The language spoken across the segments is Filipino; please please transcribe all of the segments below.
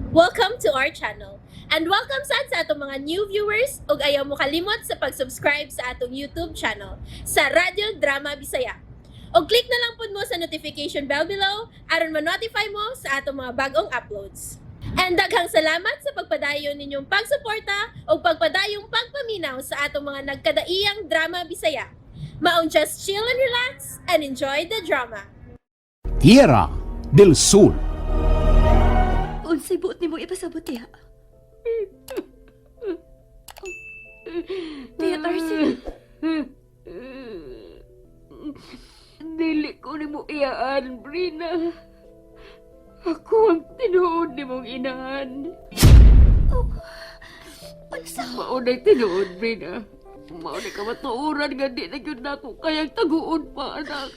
Welcome to our channel. And welcome sa atong mga new viewers ug ayaw mo kalimot sa pag-subscribe sa atong YouTube channel sa Radio Drama Bisaya. O click na lang pud mo sa notification bell below aron ma-notify mo sa atong mga bagong uploads. And daghang salamat sa pagpadayon ninyong pagsuporta o pagpadayong pagpaminaw sa atong mga nagkadaiyang Drama Bisaya. Maong just chill and relax and enjoy the drama. Tierra del Sur. Unsay buot nimong ipasabot diha? Tiya Tarsi. Dili ko ni mo iyaan, Brina. Ako ang tinuod ni mong inahan. Unsa? Maunay tinuod, Brina. Maunay ka matuuran nga di na yun na ako kayang taguon pa, anak.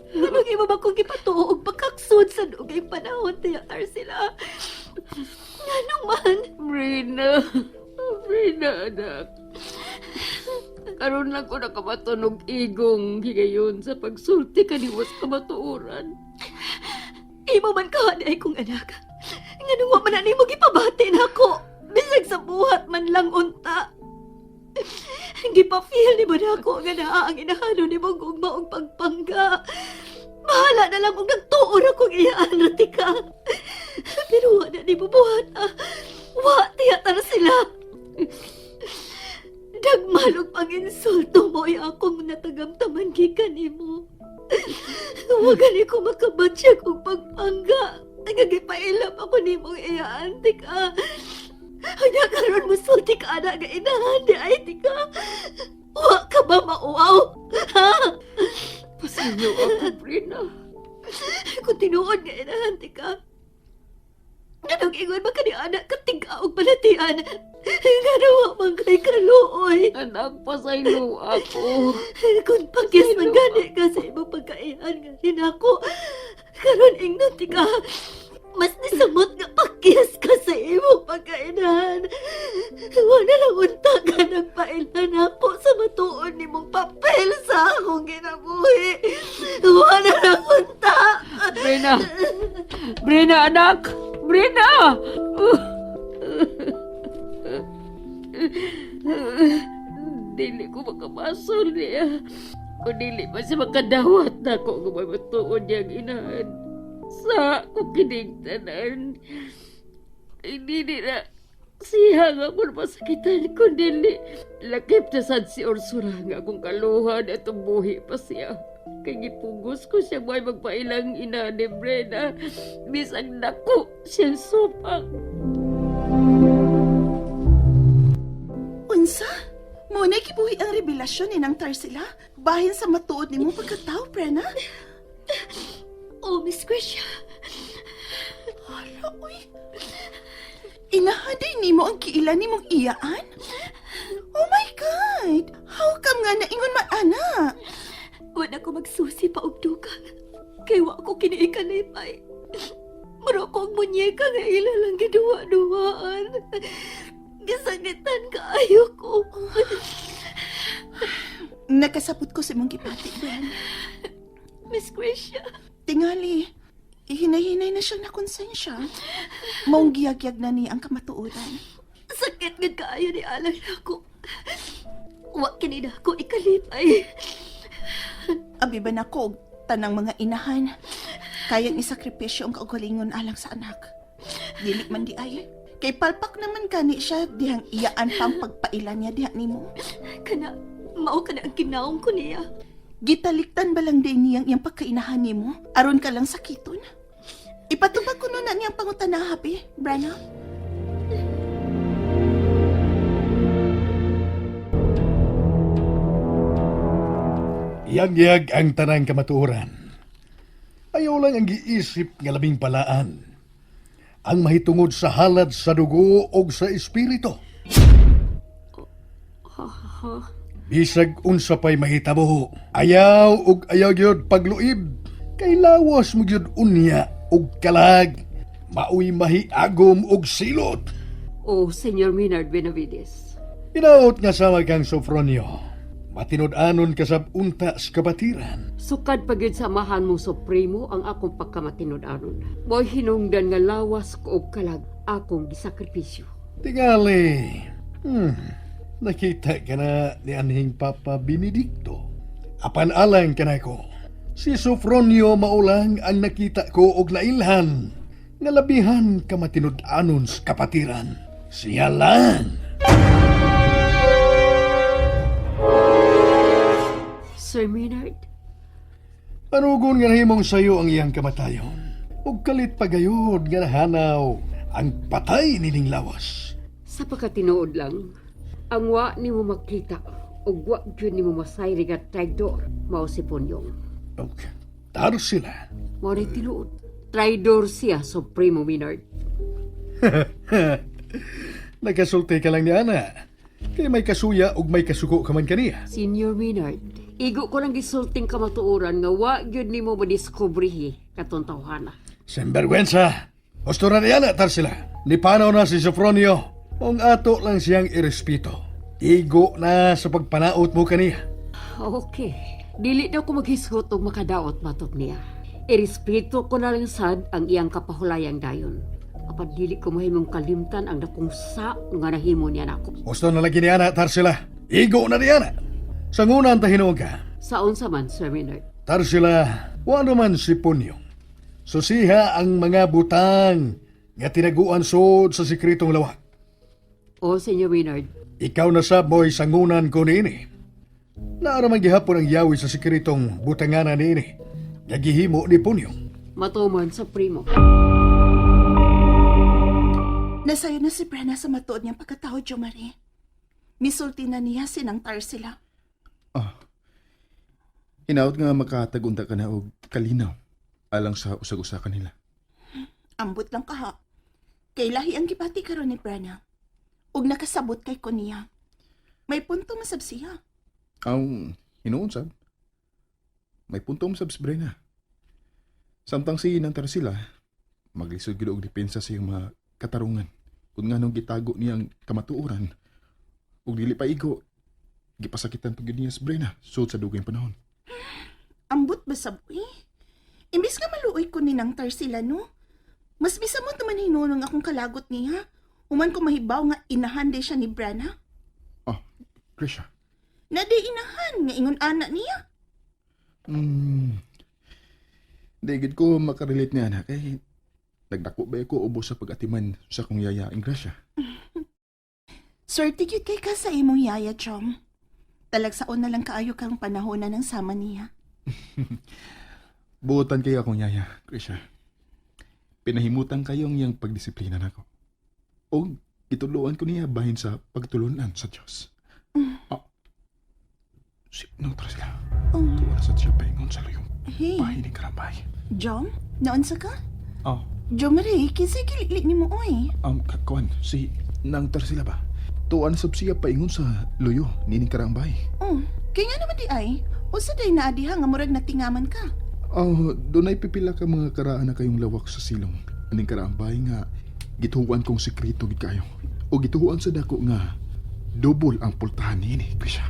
Anong iba ba kong ipatuog pagkaksud sa dugay panahon, Tiya Tarsila? Anong man? Brina. Brina, anak. Karoon lang ko nakamatunog igong higayon sa pagsulti kaniwas kamatuuran. Imo man kahaday kong anak. Nga nung wa man ani mo gipabati na ako. Bisag sa buhat man lang unta. Gipa-feel ni mo na ako nga naa ang inahano ni mo gugma og pagpangga. Bahala na lang kung nagtuon akong iyaan na tika. Pero wa na ni mo buhat Wa, Tiya Tarsila. Dagmalog pang insulto mo ay akong natagamtaman gikan nimo. Wagani ko makabatsyag og pagpangga. Nagagipailap ako nimong iyaan, tika. Hanya karon mo sulti ka na nga inahan di ay tika. Wa ka ba mauaw? Ha? Pasinyo ako, Brina. Kung tinuod nga inahan, tika. Anong ingon ba ka ni anak katiga og palatian? Nga nawa man kay kaluoy. Anak, pasaylo ako. Kung pagyas man gani ka sa imong pagkaihan nga rin ako. Karon ingnon tika. Mas nisamot nga pagyas ka sa imong pagkainan. Wala lang unta ka nagpailan ako sa matuon nimong papel sa akong ginabuhi. Wala lang unta. Brina! Brina, anak! Brina! Dili ko makapasol niya. Kung dili pa siya makadawat na ako kung may matuon niyang inahan. Sa akong kinigtanan. Hindi na siya nga kung masakitan kung dili. Lakip na sad si Ursula nga akong kaluhan at buhi pa siya. Kay gipugos ko siya may magpailang ina ni Brena. Bisag dako siyang supak. Unsa? Muna'y kibuhi ang revelasyon ni Nang Tarsila bahin sa matuod ni mong pagkatao, Brenna? Oh, Miss Grisha. Hala, uy. Inahaday ni mo ang kiilan ni mong iyaan? Oh my God! How come nga naingon man, anak? Wala ko magsusi pa og duga. Kay wa ko kiniikalipay. Maro ko ang munyeka nga ilalang giduwa-duwaan. Gisagitan kaayo ko. Nakasapot ko sa mong gipati, Bren. Miss Grisha. Tingali, ihinay-hinay na siyang nakonsensya. Maong giyagyag na ni ang kamatuoran. Sakit nga kaayo ni Alan ako. Wa kinida ko ikalipay. Abi ba na ko, tanang mga inahan, kayang isakripisyo ang kaugalingon alang sa anak. Dili man di ay. Kay palpak naman kani siya dihang iyaan pang pagpailan niya diha nimo. Kana, mao ka na ang kinaong ko niya. Gitaliktan ba lang din niyang iyang pagkainahan nimo? Aron ka lang sakiton. Ipatubag ko nun na niyang pangutana, happy, Brana? Yagyag ang tanang kamatuoran. Ayaw lang ang giisip nga labing palaan. Ang mahitungod sa halad sa dugo o sa espiritu. Bisag unsa pa'y mahitabo. Ayaw ug ayaw gyud pagluib. Kay lawas mo gyud unya ug kalag. Maoy mahiagom ug silot. Oh, Senyor Maynard Benavides. Inaot nga sa kang Sofronio. Matinud-anon kasab unta sa kapatiran. Sukad pagid sa amahan mong supremo ang akong pagkamatinud-anon. Mo'y hinungdan nga lawas ko og kalag akong gisakripisyo. Tingali. Nakita ka na ni anhing Papa Benedicto. Apan alang ka na ko. Si Sofronio maulang ang nakita ko og nailhan. Nga labihan ka matinud-anon sa kapatiran. Siya lang. Sir Maynard, Anugon nga nahimong sayo ang iyang kamatayon. Ug kalit pagayod nga nahanaw ang patay nining lawas. sa pagkatinuod lang, ang wa ni mo makita o wa gyud ni mo masayri nga traidor, mao si Punyong. Ug taro sila. Mao ni tiluod. Traidor siya, Supremo Maynard. Nagasulti ka lang ni Ana. Kay may kasuya ug may kasuko ka man kaniya. Senior Maynard, igo ko lang gisulting kamatuoran nga wa gyud nimo madiskubrihi katong tawhana. Semberwensa. Ostura ni Ana tar sila. Nipanaw na si Sofronio. Ong ato lang siyang irespeto. Igo na sa pagpanaot mo kaniya. Okay. Dili daw ko maghisgot og makadaot matot niya. Irespeto ko na lang sad ang iyang kapahulayang dayon. Apan dili ko mahimong kalimtan ang dakong sa nga nahimo niya nako. Gusto na lagi ni Ana tar sila. Igo na ni Ana. Sa ngunan tahinuog ka. Saon sa man, Sir Maynard? Tar sila, wano man si Punyong. Susiha ang mga butang nga tinaguan sod sa sikretong lawak. O, Senior Maynard, Ikaw na sab mo'y sangunan ko niini. Naaraman gihapon ang yawi sa sikretong butanganan niini. Nagihimo ni Punyong. matuman sa primo. Nasayo na si Brenna sa matuod niyang pagkatao, Jo Marie. Misulti na niya sinang sila. Hinaot nga makatagunta ka na og kalinaw alang sa usag-usa kanila. Ambot lang ka ha. Kay lahi ang gipati karon ni Brenna. Ug nakasabot kay ko niya. May punto masab siya. Ang hinuon sab. May punto sab si Brenna. Samtang si nantar sila, maglisod gid og depensa sa iyang mga katarungan. Kung nganong gitago niyang kamatuoran, ug dili pa igo, gipasakitan pag niya si Brenna sud sa dugay panahon. Ambot ba saboy? Imbis nga maluoy ko ni nang sila, no? Mas bisa mo naman hinunong akong kalagot niya. Human ko mahibaw nga inahan di siya ni Brenna. Krisha. Na di inahan nga ingon anak niya. Digid ko makarelate niya na kay nagdako ba ko ubos sa pag-atiman sa kong yayaing Gracia. Swerte yun kay ka sa imong yaya, Chom. Talagsaon na lang kaayo kang panahon na ng sama niya. Buotan kayo akong yaya, Krisha. Pinahimutan kayong iyang pagdisiplina nako. O ituluan ko niya bahin sa pagtulunan sa Diyos. Sino tara sila? Tuwa sa siya paingon sa luyong Hey, bahin ni Karambay. Jom? Naon sa ka? Oh, Jom Marie, kinsay kiliklik ni mo, oy. kakuan, si nang tara sila ba? Tuwa na sab siya paingon sa luyo ni Karambay. Kaya nga naman di ay. O sa day naadiha nga murag natingaman ka. Doon ay pipila ka mga karaan na kayong lawak sa silong. Aning Karambay nga gituhuan kong sekreto gid kayo. O gituhuan sa dako nga double ang pultahan niini, Krisha.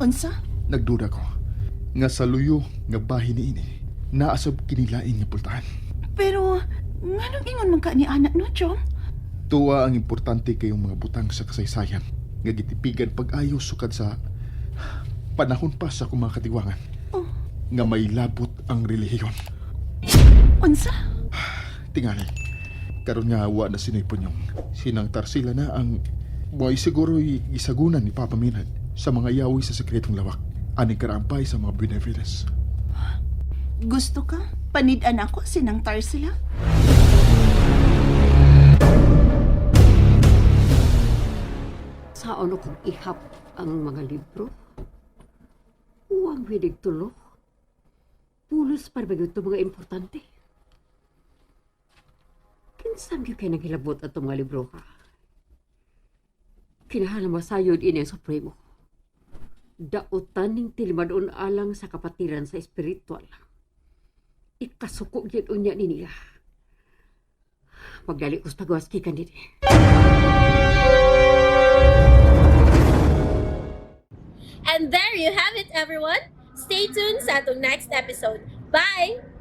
Unsa? Nagduda ko nga sa luyo nga bahin niini naasab kinilain nga pultahan. Pero, nga nung ingon man ka ni anak no, Jom? Tuwa ang importante kayong mga butang sa kasaysayan nga gitipigan pag-ayo sukad sa panahon pa sa akong mga katiwangan nga may labot ang relihiyon. Unsa? Tingali, karon nga wa na sinoy Punyong. Sinangtar sila na ang buhay siguro'y isagunan ni Papa Maynard sa mga yawi sa sekretong lawak. Aning Karampay sa mga Benefides. Gusto ka? Panid-an ako sinang sila? Sa ano kong ihap ang mga libro? Uwang hidig tulo. Pulos para ba ito mga importante? Kinsam yung kayo naghilabot at mga libro ka. Kinahala masayod ini ang Supremo. Dautan ning tilimadon alang sa kapatiran sa espiritual. Ikasuko yun unya niya. Magdali ko sa pagwas kikan din. there you have it, everyone. Stay tuned sa atong next episode. Bye!